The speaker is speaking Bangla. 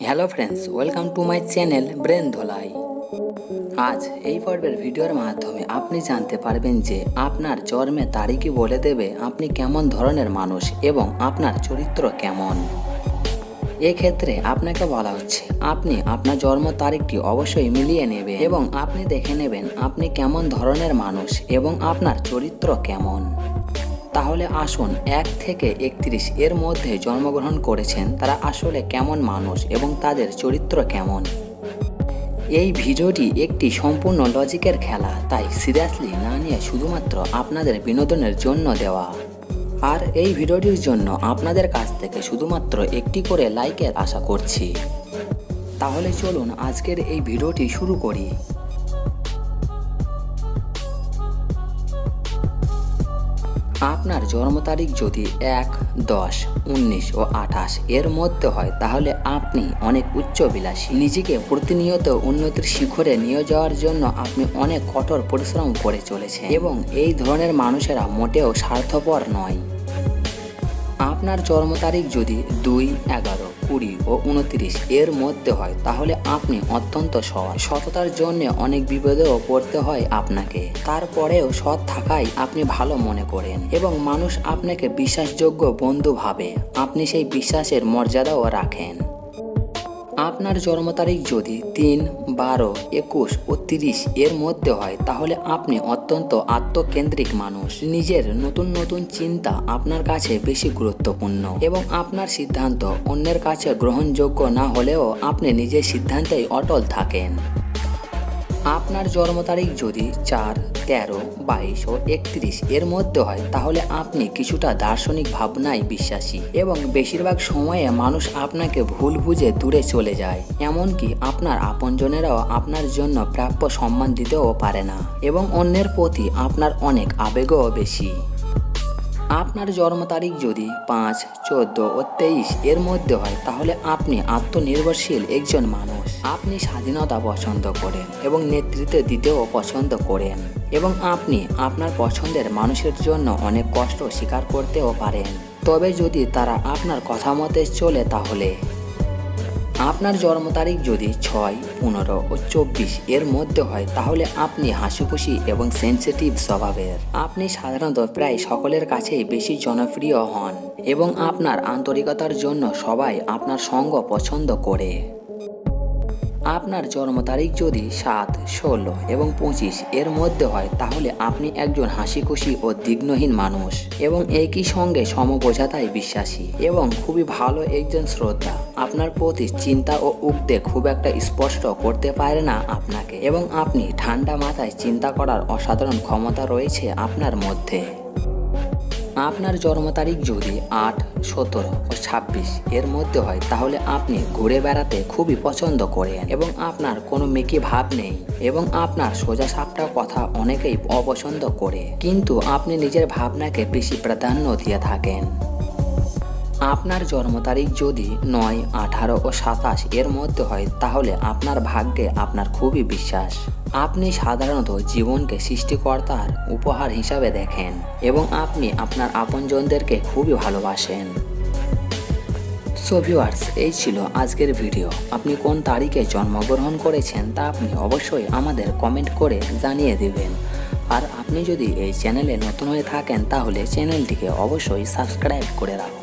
Hello friends, welcome to my channel brain ধোলাই। আজ এই পর্বের ভিডিওর মাধ্যমে আপনি জানতে পারবেন যে আপনার জন্মের তারিখই বলে দেবে আপনি কেমন ধরনের মানুষ এবং আপনার চরিত্র কেমন। এক্ষেত্রে আপনাকে বলা হচ্ছে আপনি আপনার জন্ম তারিখটি অবশ্যই মিলিয়ে নেবেন এবং আপনি দেখে নেবেন আপনি কেমন ধরনের মানুষ এবং আপনার চরিত্র কেমন। তাহলে আসুন 1 থেকে 31 এর মধ্যে জন্মগ্রহণ করেছেন তারা আসলে কেমন মানুষ এবং তাদের চরিত্র কেমন। এই ভিডিওটি একটি সম্পূর্ণ লজিকের খেলা, তাই সিরিয়াসলি না নিয়ে শুধুমাত্র আপনাদের বিনোদনের জন্য দেওয়া। আর এই ভিডিওটির জন্য আপনাদের কাছ থেকে শুধুমাত্র একটি করে লাইকের আশা করছি। তাহলে চলুন আজকের এই ভিডিওটি শুরু করি। আপনার জন্ম তারিখ যদি 1, 10, 19 ও 28 এর মধ্যে হয় তাহলে আপনি অনেক উচ্চবিলাসী। নিজেকে প্রতিনিয়ত উন্নতির শিখরে নিয়ে যাওয়ার জন্য আপনি অনেক কঠোর পরিশ্রম করে চলেছেন এবং এই ধরনের মানুষেরা মোটেও স্বার্থপর নয়। আপনার জন্ম তারিখ যদি 2, 11, 20 ও 29 এর মধ্যে হয় তাহলে আপনি অত্যন্ত সৎ। সততার জন্য অনেক বিপদেও পড়তে হয় আপনাকে, তারপরেও সৎ থাকাই আপনি ভালো মনে করেন এবং মানুষ আপনাকে বিশ্বাসযোগ্য বন্ধু ভাবে। আপনি সেই বিশ্বাসের মর্যাদাও রাখেন। আপনার জন্ম তারিখ যদি 3, 12, 21 ও 30 এর মধ্যে হয় তাহলে আপনি অত্যন্ত আত্মকেন্দ্রিক মানুষ। নিজের নতুন নতুন চিন্তা আপনার কাছে বেশি গুরুত্বপূর্ণ এবং আপনার সিদ্ধান্ত অন্যের কাছে গ্রহণযোগ্য না হলেও আপনি নিজের সিদ্ধান্তেই অটল থাকেন। আপনার জন্ম তারিখ যদি 4, 13, 22 ও 31 এর মধ্যে হয় তাহলে আপনি কিছুটা দার্শনিক ভাবনায় বিশ্বাসী এবং বেশিরভাগ সময়ে মানুষ আপনাকে ভুল বুঝে দূরে চলে যায়। এমনকি আপনার আপনজনেরাও আপনার জন্য প্রাপ্য সম্মান দিতেও পারে না এবং অন্যের প্রতি আপনার অনেক আবেগও বেশি। আপনার জন্ম তারিখ যদি 5, 14 ও 23 এর মধ্যে হয় তাহলে আপনি আত্মনির্ভরশীল একজন মানুষ। আপনি স্বাধীনতা পছন্দ করেন এবং নেতৃত্ব দিতেও পছন্দ করেন এবং আপনি আপনার পছন্দের মানুষের জন্য অনেক কষ্ট স্বীকার করতেও পারেন, তবে যদি তারা আপনার কথা মতে চলে তাহলে। আপনার জন্ম তারিখ যদি 6, 15 ও 24 এর মধ্যে হয় তাহলে আপনি হাসিখুশি এবং সেন্সিটিভ স্বভাবের। আপনি সাধারণত প্রায় সকলের কাছেই বেশি জনপ্রিয় হন এবং আপনার আন্তরিকতার জন্য সবাই আপনার সঙ্গ পছন্দ করে। আপনার জন্ম তারিখ যদি 7, 16 এবং 25 এর মধ্যে হয় তাহলে আপনি একজন হাসিখুশি ও দিগ্নহীন মানুষ এবং একই সঙ্গে সমবোঝাতায় বিশ্বাসী এবং খুবই ভালো একজন শ্রোতা। আপনার প্রতি চিন্তা ও উদ্বেগ খুব একটা স্পষ্ট করতে পারে না আপনাকে এবং আপনি ঠান্ডা মাথায় চিন্তা করার অসাধারণ ক্ষমতা রয়েছে আপনার মধ্যে। আপনার জন্ম তারিখ যদি 8, 17 ও 26 এর মধ্যে হয় তাহলে আপনি ঘুরে বেড়াতে খুবই পছন্দ করেন এবং আপনার কোনো মেকি ভাব নেই এবং আপনার সোজাসাপটা কথা অনেকেই অপছন্দ করে, কিন্তু আপনি নিজের ভাবনাকে বেশি প্রাধান্য দিয়ে থাকেন। আপনার জন্ম তারিখ যদি 9, 18 ও 27 এর মধ্যে হয় তাহলে আপনার ভাগ্যে আপনার খুবই বিশ্বাস। আপনি সাধারণত জীবনকে সৃষ্টিকর্তার উপহার হিসাবে দেখেন এবং আপনি আপনার আপনজনদেরকে খুবই ভালোবাসেন। সো ভিউয়ার্স, এই ছিল আজকের ভিডিও। আপনি কোন তারিখে জন্মগ্রহণ করেছেন তা আপনি অবশ্যই আমাদের কমেন্ট করে জানিয়ে দেবেন। আর আপনি যদি এই চ্যানেলে নতুন হয়ে থাকেন তাহলে চ্যানেলটিকে অবশ্যই সাবস্ক্রাইব করে রাখুন।